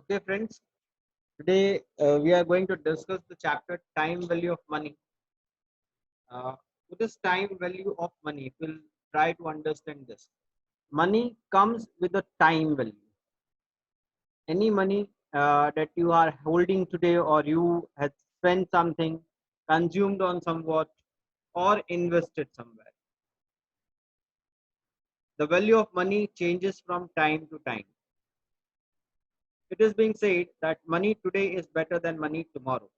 Okay, friends. Today we are going to discuss the chapter time value of money. What is time value of money? We'll try to understand this. Money comes with a time value. Any money that you are holding today, or you had spent something, consumed on somewhat, or invested somewhere, the value of money changes from time to time. It is being said that money today is better than money tomorrow,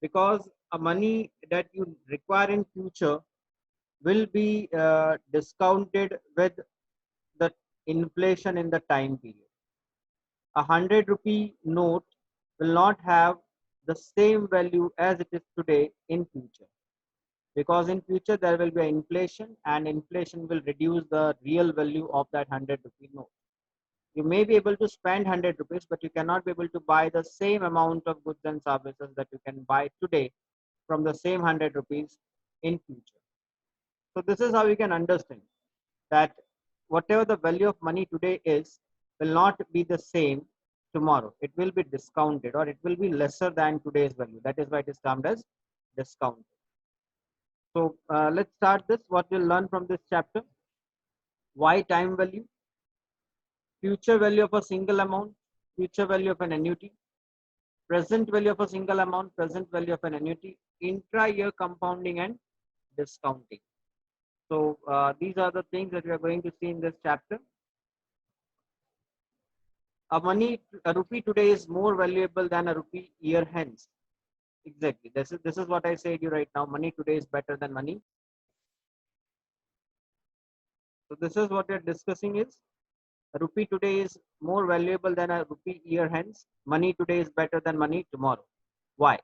because a money that you require in future will be discounted with the inflation in the time period. A 100 rupee note will not have the same value as it is today in future, because in future there will be inflation, and inflation will reduce the real value of that 100 rupee note. You may be able to spend 100 rupees, but you cannot be able to buy the same amount of goods and services that you can buy today from the same 100 rupees in future. So this is how you can understand that whatever the value of money today is will not be the same tomorrow. It will be discounted, or it will be lesser than today's value. That is why it is termed as discounted. So let's start this. What we'll learn from this chapter: why time value, future value of a single amount, future value of an annuity, present value of a single amount, present value of an annuity, intra-year compounding, and discounting. So these are the things that we are going to see in this chapter. A rupee today is more valuable than a rupee year hence. Exactly. This is what I said you right now. Money today is better than money. So this is what we are discussing is a rupee today is more valuable than a rupee year hence. Money today is better than money tomorrow. Why?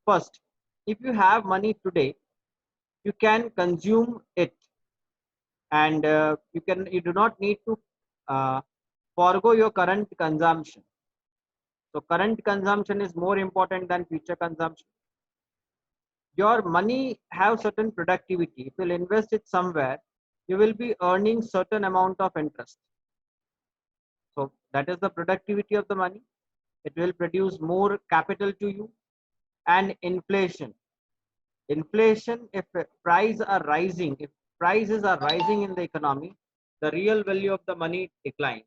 First, if you have money today, you can consume it, and you do not need to uh, forego your current consumption. So current consumption is more important than future consumption. Your money have certain productivity. If you'll invest it somewhere, you will be earning certain amount of interest. So that is the productivity of the money. It will produce more capital to you. And inflation, if prices are rising in the economy, the real value of the money declines.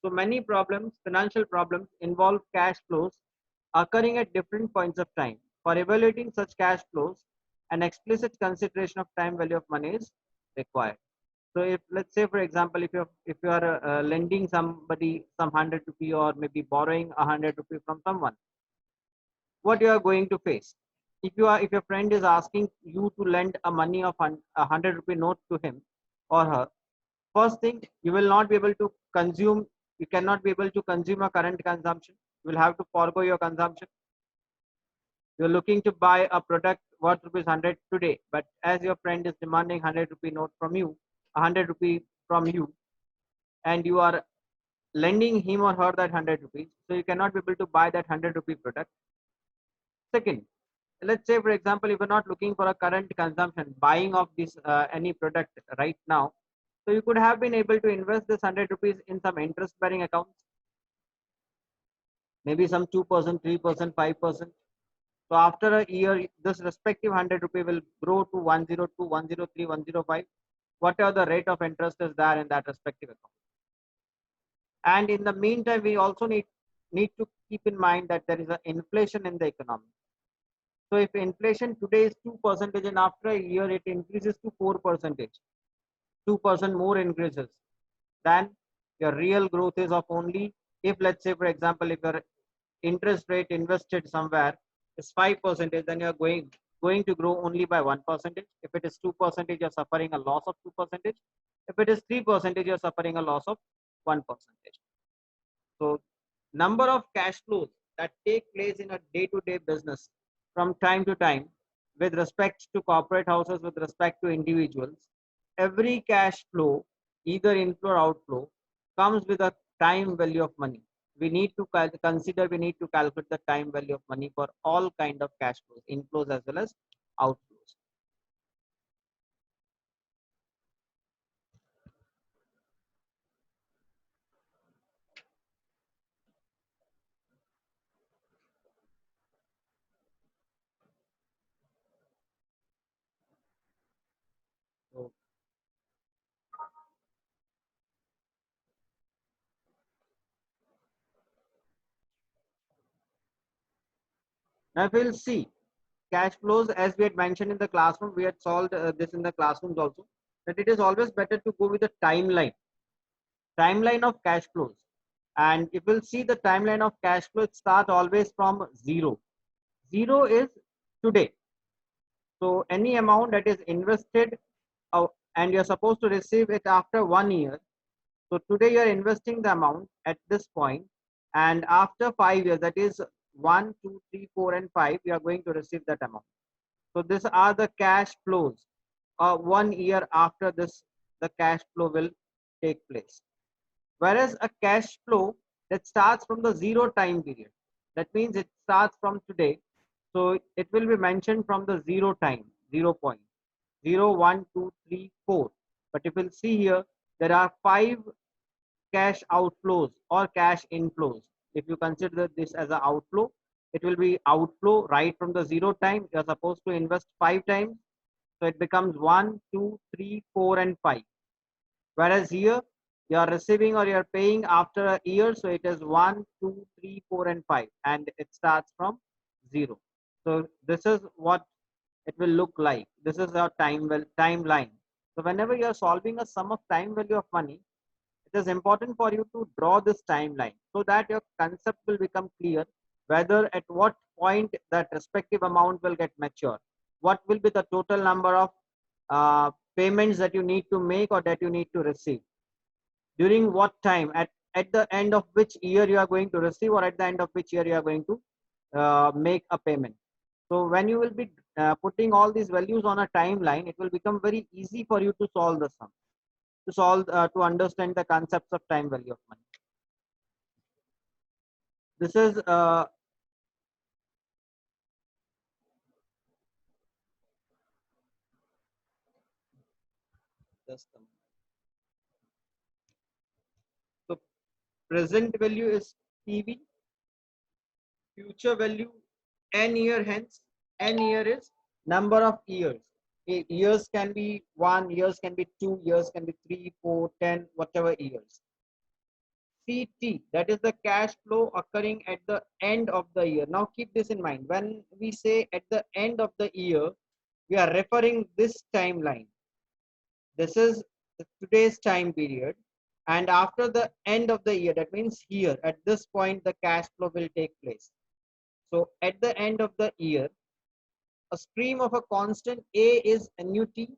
So many problems, financial problems, involve cash flows occurring at different points of time. For evaluating such cash flows, an explicit consideration of time value of money is required. So if, let's say for example, if you are lending somebody some 100 rupee, or maybe borrowing 100 rupee from someone, what you are going to face? If your friend is asking you to lend a money of a 100 rupee note to him or her, first thing, you will not be able to consume, you cannot be able to consume a current consumption. You will have to forego your consumption. You're looking to buy a product worth rupees 100 today, but as your friend is demanding 100 rupee note from you, 100 rupee from you, and you are lending him or her that 100 rupees, so you cannot be able to buy that 100 rupee product. Second, let's say for example, if you're not looking for a current consumption, buying of this any product right now, so you could have been able to invest this 100 rupees in some interest bearing accounts, maybe some 2%, 3%, 5%. So after a year, this respective 100 rupee will grow to 102, 103, 105, whatever the rate of interest is there in that respective account. And in the meantime, we also need to keep in mind that there is an inflation in the economy. So if inflation today is 2%, and after a year it increases to 4%, 2% more increases, then your real growth is of only, if let's say for example, if your interest rate invested somewhere is 5%, then you're going to grow only by 1%. If it is 2%, you're suffering a loss of 2%. If it is 3%, you're suffering a loss of 1%. So number of cash flows that take place in a day-to-day business from time to time, with respect to corporate houses, with respect to individuals, every cash flow, either inflow or outflow, comes with a time value of money. We need to we need to calculate the time value of money for all kind of cash flows, inflows as well as outflows. Now if we'll see cash flows, as we had mentioned in the classroom, we had solved this in the classrooms also, that it is always better to go with the timeline of cash flows. And if we'll see the timeline of cash flow, it starts always from zero. Zero is today. So any amount that is invested and you're supposed to receive it after 1 year. So today you're investing the amount at this point, and after 5 years, that is 1, 2, 3, 4, and 5, you are going to receive that amount. So these are the cash flows. 1 year after this, the cash flow will take place. Whereas a cash flow that starts from the zero time period, that means it starts from today. So it will be mentioned from the zero time, 0 point, 0, 1, 2, 3, 4. But if you'll see here, there are 5 cash outflows or cash inflows. If you consider this as an outflow, it will be outflow right from the zero time. You're supposed to invest 5 times. So it becomes 1, 2, 3, 4, and 5. Whereas here you are receiving or you're paying after a year. So it is 1, 2, 3, 4, and 5. And it starts from zero. So this is what it will look like. This is our timeline. So whenever you are solving a sum of time value of money, it is important for you to draw this timeline so that your concept will become clear, whether at what point that respective amount will get mature, what will be the total number of payments that you need to make or that you need to receive, during what time, at the end of which year you are going to receive, or at the end of which year you are going to make a payment. So when you will be putting all these values on a timeline, it will become very easy for you to solve the sum, to understand the concepts of time value of money. This is just a moment. So present value is PV, future value n year, hence n year is number of years. Years can be 1, years can be 2, years can be 3, 4, 10, whatever years. CT, that is the cash flow occurring at the end of the year. Now keep this in mind. When we say at the end of the year, we are referring this timeline. This is today's time period. And after the end of the year, that means here at this point, the cash flow will take place. So at the end of the year, a stream of a constant A is annuity,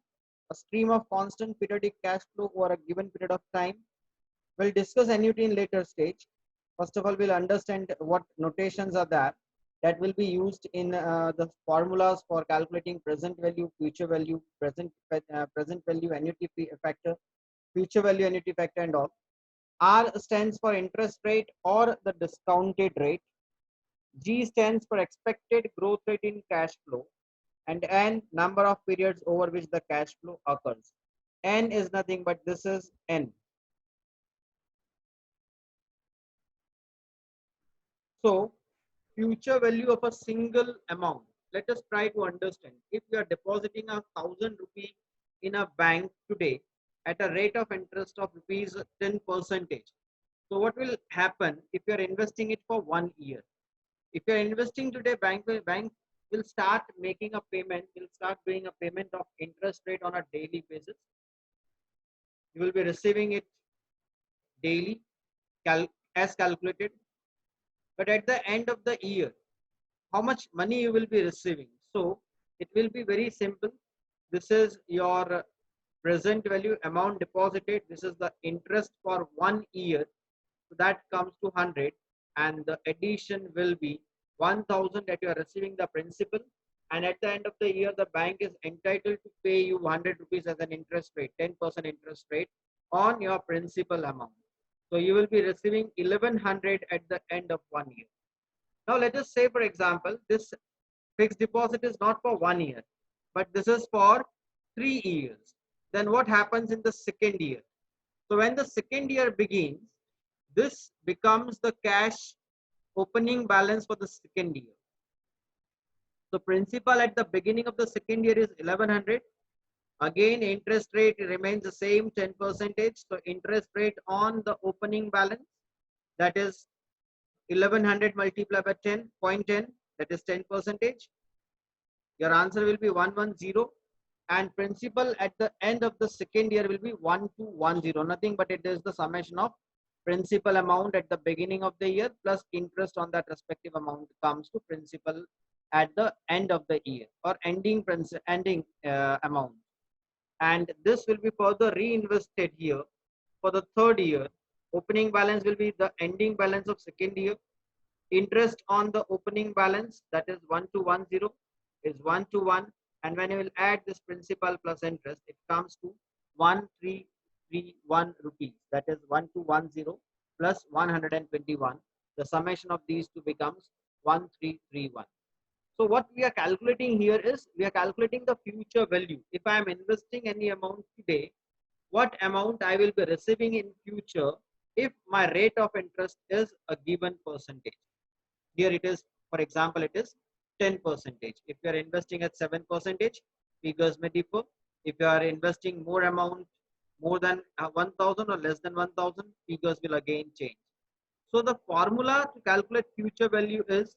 a stream of constant periodic cash flow over a given period of time. We'll discuss annuity in later stage. First of all, we'll understand what notations are there that will be used in the formulas for calculating present value, future value, present value, annuity factor, future value, annuity factor, and all. R stands for interest rate or the discounted rate. G stands for expected growth rate in cash flow, and N number of periods over which the cash flow occurs. N is nothing but this is N. So future value of a single amount. Let us try to understand. If you are depositing 1,000 rupees in a bank today at a rate of interest of rupees 10%. So what will happen if you are investing it for 1 year? If you are investing today, bank will start making a payment, will start doing a payment of interest rate on a daily basis. You will be receiving it daily as calculated. But at the end of the year, how much money you will be receiving? So it will be very simple. This is your present value amount deposited. This is the interest for 1 year. So that comes to 100, and the addition will be 1,000 that you are receiving the principal, and at the end of the year the bank is entitled to pay you 100 rupees as an interest rate, 10% interest rate on your principal amount. So you will be receiving 1,100 at the end of 1 year. Now let us say, for example, this fixed deposit is not for 1 year, but this is for 3 years. Then what happens in the second year? So when the second year begins, this becomes the cash opening balance for the second year. So principal at the beginning of the second year is 1,100. Again, interest rate remains the same, 10%. So interest rate on the opening balance, that is 1,100 multiplied by 10.10, that is 10 percentage. Your answer will be 110, and principal at the end of the second year will be 1210. Nothing but it is the summation of principal amount at the beginning of the year plus interest on that respective amount comes to principal at the end of the year, or ending amount. And this will be further reinvested here for the third year. Opening balance will be the ending balance of second year. Interest on the opening balance, that is 1210, is 1 to 1, and when you will add this principal plus interest, it comes to 1331 rupees, that is 1210 plus 121. The summation of these two becomes 1331. So what we are calculating here is we are calculating the future value. If I am investing any amount today, what amount I will be receiving in future if my rate of interest is a given percentage. Here it is, for example, it is 10 percentage. If you are investing at 7 percentage, figures may differ. If you are investing more amount, more than 1000 or less than 1000, figures will again change. So the formula to calculate future value is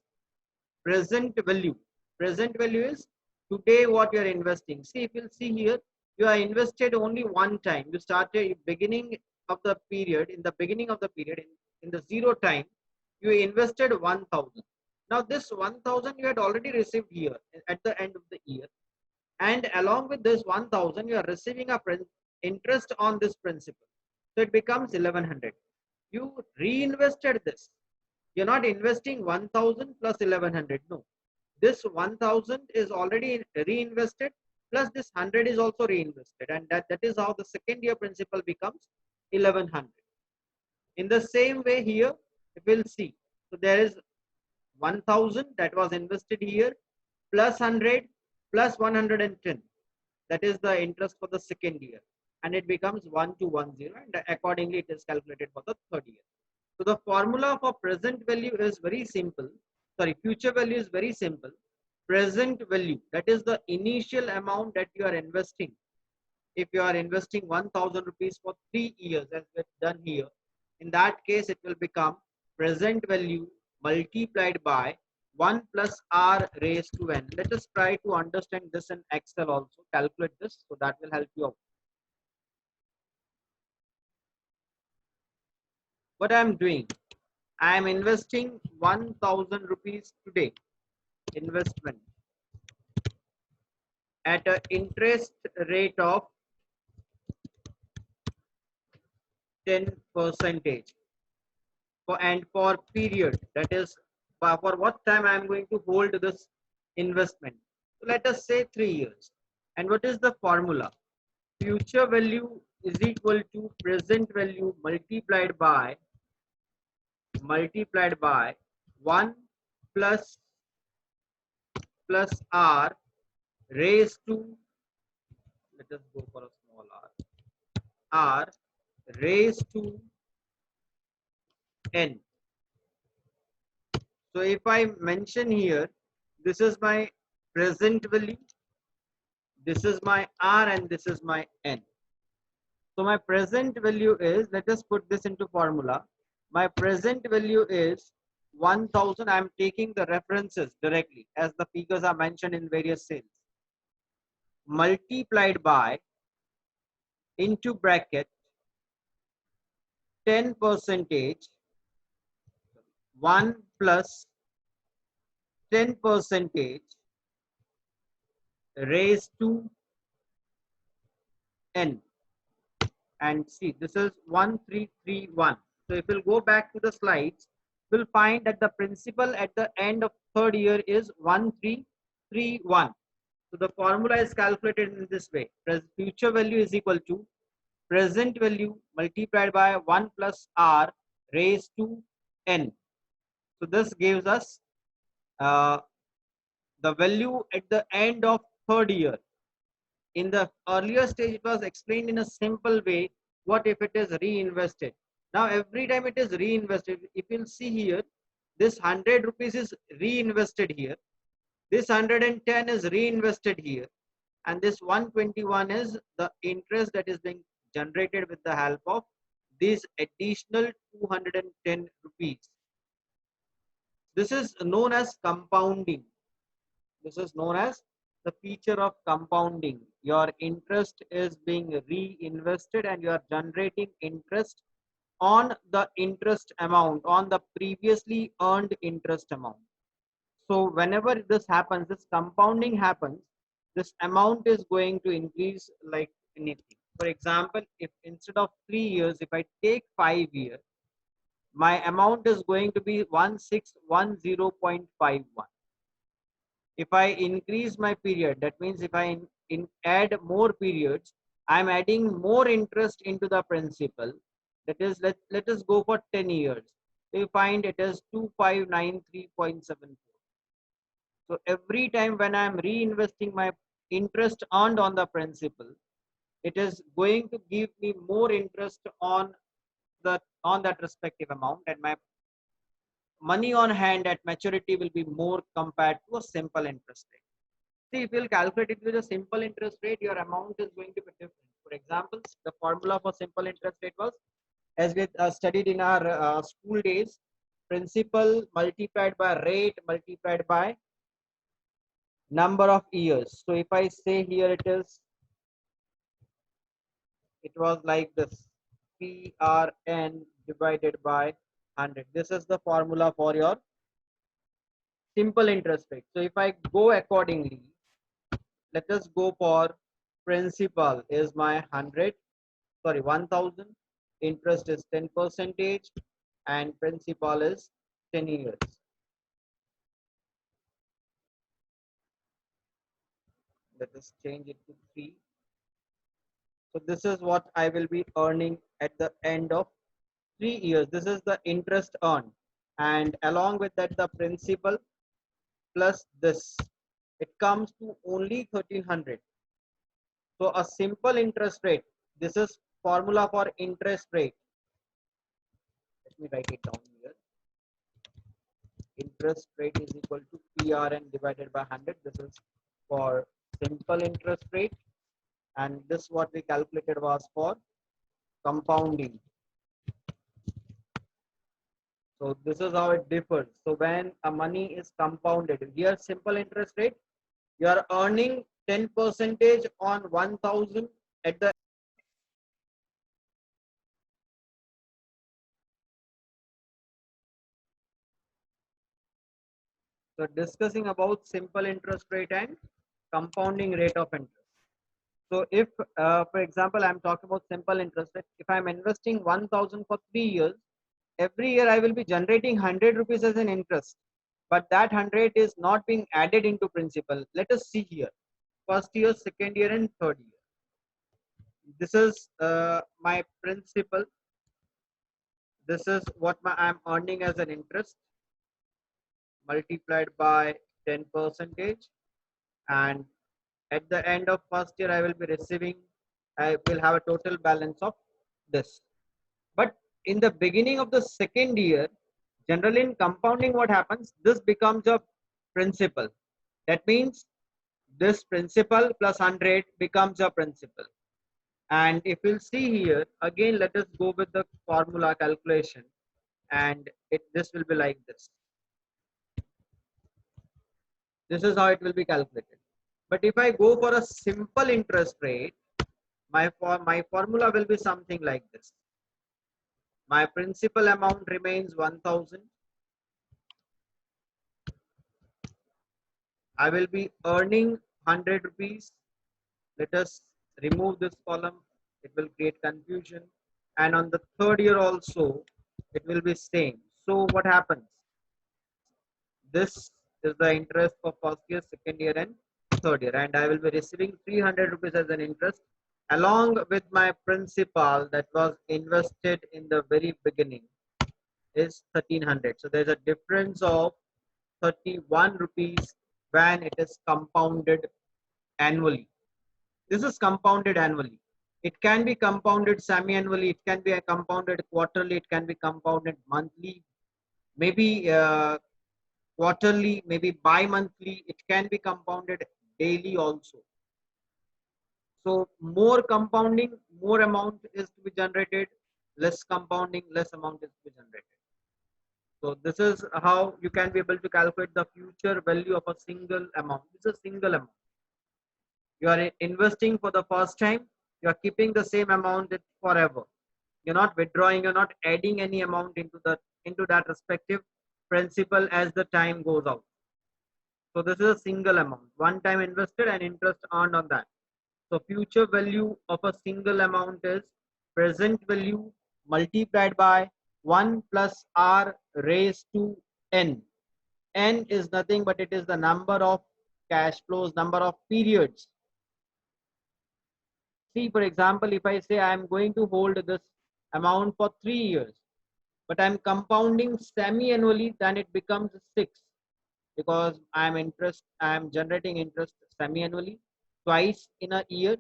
present value. Present value is today what you are investing. See, if you'll see here, you are invested only one time. You started beginning of the period, in the beginning of the period, in the zero time, you invested 1000. Now this 1000 you had already received here at the end of the year, and along with this 1000 you are receiving a interest on this principal, so it becomes 1100. You reinvested this. You're not investing 1000 plus 1100. No, this 1000 is already reinvested, plus this 100 is also reinvested, and that is how the second year principal becomes 1100. In the same way here, we'll see. So there is 1000 that was invested here, plus 100 plus 110. That is the interest for the second year, and it becomes 1210, and accordingly it is calculated for the third year. So the formula for present value is very simple. Sorry, future value is very simple. Present value, that is the initial amount that you are investing. If you are investing 1000 rupees for 3 years, as we've done here, in that case it will become present value multiplied by 1 plus r raised to n. Let us try to understand this in Excel also. Calculate this, so that will help you out. What I am doing, I am investing 1000 rupees today, investment, at an interest rate of 10 percentage, and for period, that is for what time I am going to hold this investment. So let us say 3 years. And what is the formula? Future value is equal to present value multiplied by 1 plus r raised to, let us go for a small r raised to n. So if I mention here, this is my present value, this is my r, and this is my n. So my present value is, let us put this into formula. My present value is 1000. I am taking the references directly as the figures are mentioned in various cells. Multiplied by, into bracket, 10 percentage, 1 plus 10 percentage raised to n. And see, this is 1331. So if we'll go back to the slides, we'll find that the principal at the end of third year is 1331. So the formula is calculated in this way. Future value is equal to present value multiplied by 1 plus r raised to n. So this gives us the value at the end of third year. In the earlier stage, it was explained in a simple way. What if it is reinvested? Now every time it is reinvested, if you'll see here, this 100 rupees is reinvested here, this 110 is reinvested here, and this 121 is the interest that is being generated with the help of this additional 210 rupees. This is known as compounding. This is known as the feature of compounding. Your interest is being reinvested and you are generating interest on the interest amount, on the previously earned interest amount. So whenever this happens, this compounding happens, this amount is going to increase like anything. For example, if instead of 3 years, if I take 5 years, my amount is going to be 1610.51. If I increase my period, that means if I add more periods, I'm adding more interest into the principal. That is, let us go for 10 years. We find it is 2593.74. So every time when I'm reinvesting my interest earned on the principal, it is going to give me more interest on that respective amount, and my money on hand at maturity will be more compared to a simple interest rate. See, if you'll calculate it with a simple interest rate, your amount is going to be different. For example, the formula for simple interest rate was, as we studied in our school days, principal multiplied by rate multiplied by number of years. So if I say here it was like this, PRN divided by 100. This is the formula for your simple interest rate. So if I go accordingly, let us go for principal is my 100, sorry, 1000, interest is 10 percentage, and principal is 10 years. Let us change it to 3. So this is what I will be earning at the end of 3 years. This is the interest earned, and along with that the principal plus this, it comes to only 1300. So a simple interest rate, this is formula for interest rate. Let me write it down here. Interest rate is equal to PRN divided by 100. This is for simple interest rate, and this what we calculated was for compounding. So this is how it differs. So when a money is compounded, here simple interest rate, you are earning 10 percentage on 1000 at the. So discussing about simple interest rate and compounding rate of interest. So if, for example, I'm talking about simple interest rate, if I'm investing 1000 for 3 years, every year I will be generating 100 rupees as an interest, but that 100 is not being added into principal. Let us see here, first year, second year, and third year. This is my principal. This is what I'm earning as an interest multiplied by 10 percentage, and at the end of first year I will be receiving, I will have a total balance of this. But in the beginning of the second year, generally in compounding, what happens, this becomes a principal. That means this principal plus 100 becomes a principal. And if you'll see here again, let us go with the formula calculation, and this will be like this. This is how it will be calculated. But if I go for a simple interest rate, my formula will be something like this. My principal amount remains 1000. I will be earning 100 rupees. Let us remove this column. It will create confusion. And on the third year also, it will be same. So what happens? This is the interest for first year, second year, and third year. And I will be receiving 300 rupees as an interest along with my principal that was invested in the very beginning is 1300. So there's a difference of 31 rupees when it is compounded annually. This is compounded annually. It can be compounded semi-annually, it can be compounded quarterly, it can be compounded monthly, maybe quarterly, maybe bi-monthly, it can be compounded daily also. So more compounding, more amount is to be generated, less compounding, less amount is to be generated. So this is how you can be able to calculate the future value of a single amount. This is a single amount. You are investing for the first time. You are keeping the same amount forever. You're not withdrawing. You're not adding any amount into that respective principal as the time goes out. So this is a single amount, one time invested and interest earned on that. So future value of a single amount is present value multiplied by 1 plus r raised to n. N is nothing but it is the number of cash flows, number of periods. See, for example, if I say I am going to hold this amount for 3 years, but I'm compounding semi-annually, then it becomes 6, because I'm generating interest semi-annually twice in a year.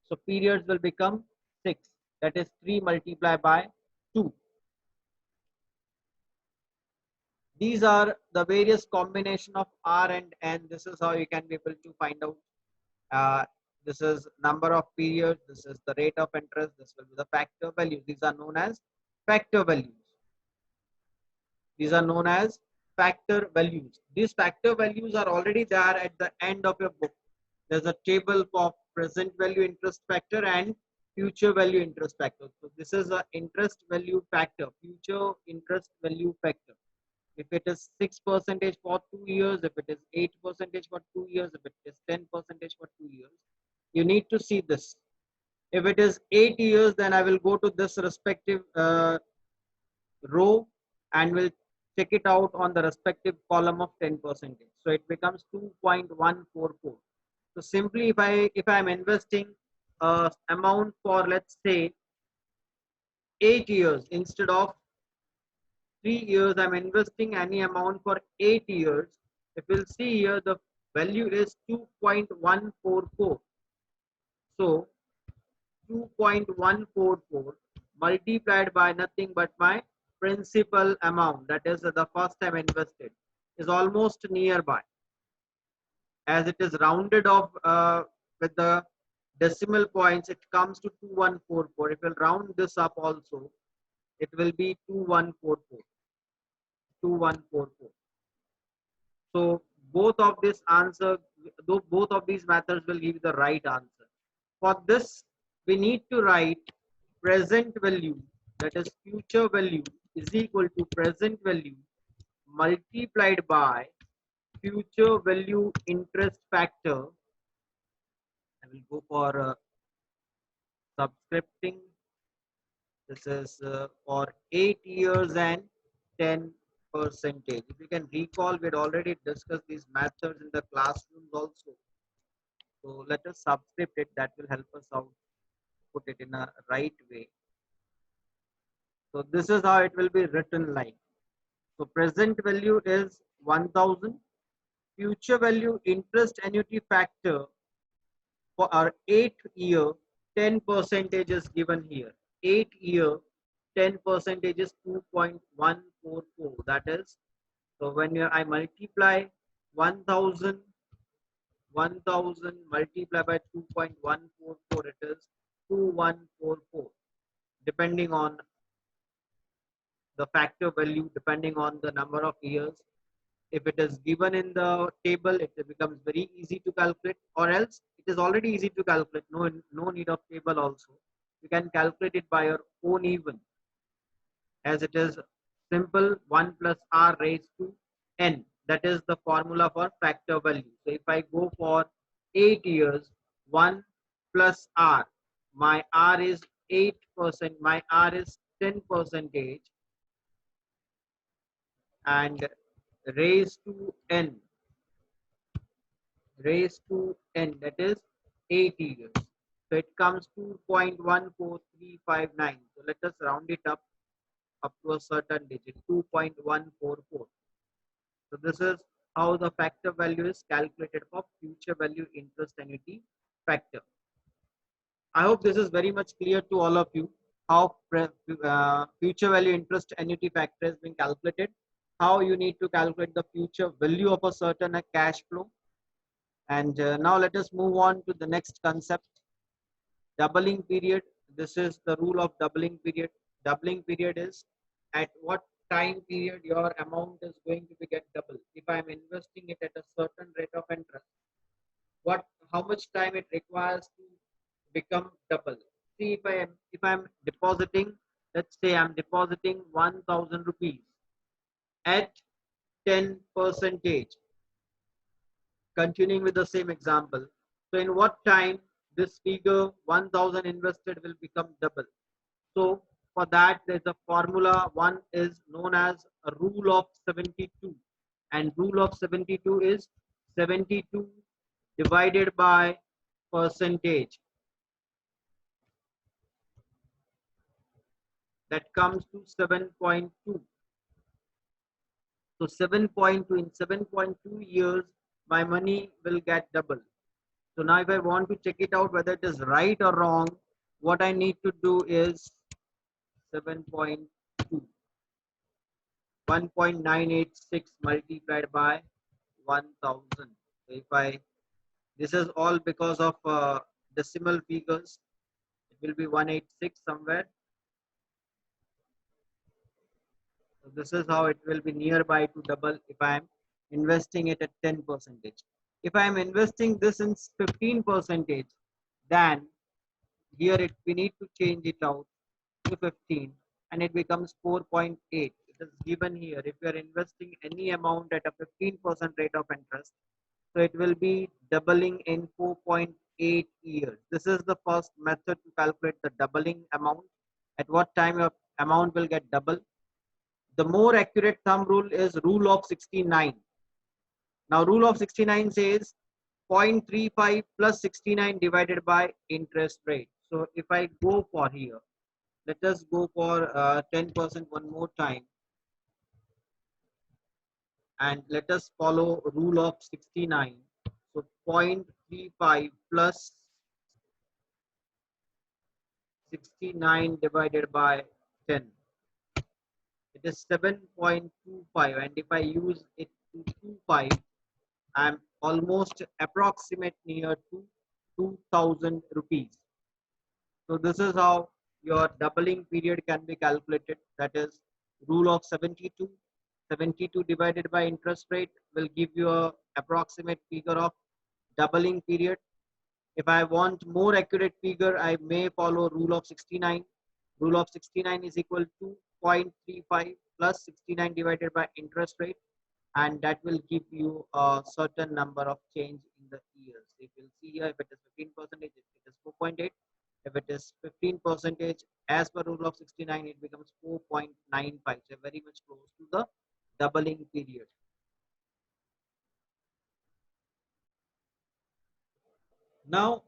So periods will become 6. That is 3 multiplied by 2. These are the various combination of R and N. This is how you can be able to find out. This is number of periods. This is the rate of interest. This will be the factor values. These are known as factor values. These are known as factor values. These factor values are already there at the end of your book. There's a table for present value interest factor and future value interest factor. So this is a interest value factor, future interest value factor. If it is 6% for 2 years, if it is 8% for 2 years, if it is 10% for 2 years, you need to see this. If it is 8 years, then I will go to this respective row and will check it out on the respective column of 10%. So it becomes 2.144. So simply if I am investing amount for, let's say, 8 years instead of 3 years, I'm investing any amount for 8 years. If you'll see here, the value is 2.144. So 2.144 multiplied by nothing but my principal amount, that is the first time invested, is almost nearby, as it is rounded off with the decimal points. It comes to 2144. If we'll round this up also, it will be 2144. 2144. So both of this answer, though both of these methods will give you the right answer. For this, we need to write present value, that is future value, is equal to present value multiplied by future value interest factor. I will go for subscripting. This is for 8 years and 10%. If you can recall, we had already discussed these methods in the classrooms also. So let us subscript it. That will help us out, put it in a right way. So this is how it will be written like. So present value is 1000. Future value interest annuity factor for our 8th year, 10% is given here. 8 year, 10% is 2.144. That is, so when I multiply 1000 multiplied by 2.144, it is 2144, depending on the factor value, depending on the number of years. If it is given in the table, it becomes very easy to calculate, or else it is already easy to calculate. No need of table also. You can calculate it by your own even, as it is simple. 1 plus r raised to n. That is the formula for factor value. So if I go for 8 years, 1 plus r, my r is 8%, my r is 10%, and raised to n, that is 8 years. So it comes to 2.14359. So let us round it up to a certain digit, 2.144. So this is how the factor value is calculated for future value interest annuity factor. I hope this is very much clear to all of you, how future value interest annuity factor has been calculated, how you need to calculate the future value of a certain cash flow. And now let us move on to the next concept, doubling period. This is the rule of doubling period. Doubling period is at what time period your amount is going to be get double. If I'm investing it at a certain rate of interest, what how much time it requires to become double? See, if I'm depositing, let's say I'm depositing 1,000 rupees at 10 percentage. Continuing with the same example, so in what time this figure 1,000 invested will become double? So for that, there's a formula. One is known as a rule of 72, and rule of 72 is 72 divided by percentage. That comes to 7.2. So 7.2, in 7.2 years, my money will get double. So now if I want to check it out whether it is right or wrong, what I need to do is 7.2. 1.986 multiplied by 1,000. So if I, this is all because of decimal figures, it will be 186 somewhere. So this is how it will be nearby to double if I am investing it at 10 percentage. If I am investing this in 15 percentage, then here we need to change it out to 15 and it becomes 4.8. It is given here. If you are investing any amount at a 15% rate of interest, so it will be doubling in 4.8 years. This is the first method to calculate the doubling amount. At what time your amount will get double? The more accurate thumb rule is rule of 69. Now rule of 69 says 0.35 plus 69 divided by interest rate. So if I go for here, let us go for 10% one more time, and let us follow rule of 69. So 0.35 plus 69 divided by 10. It is 7.25, and if I use it to 25, I'm almost approximate near to 2,000 rupees. So this is how your doubling period can be calculated. That is rule of 72. 72 divided by interest rate will give you a approximate figure of doubling period. If I want more accurate figure, I may follow rule of 69. Rule of 69 is equal to 0.35 plus 69 divided by interest rate, and that will give you a certain number of change in the years. If you'll see here, if it is 15%, it is 4.8. If it is 15%, as per rule of 69, it becomes 4.95. So very much close to the doubling period. Now,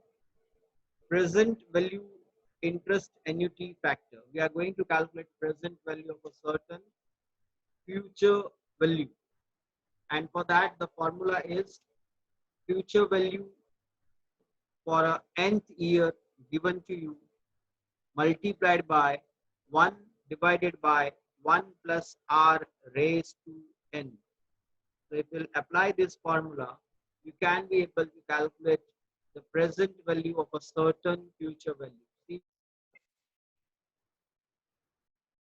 present value interest annuity factor. We are going to calculate present value of a certain future value. And for that, the formula is future value for a nth year given to you multiplied by 1 divided by 1 plus r raised to n. So if you apply this formula, you can be able to calculate the present value of a certain future value.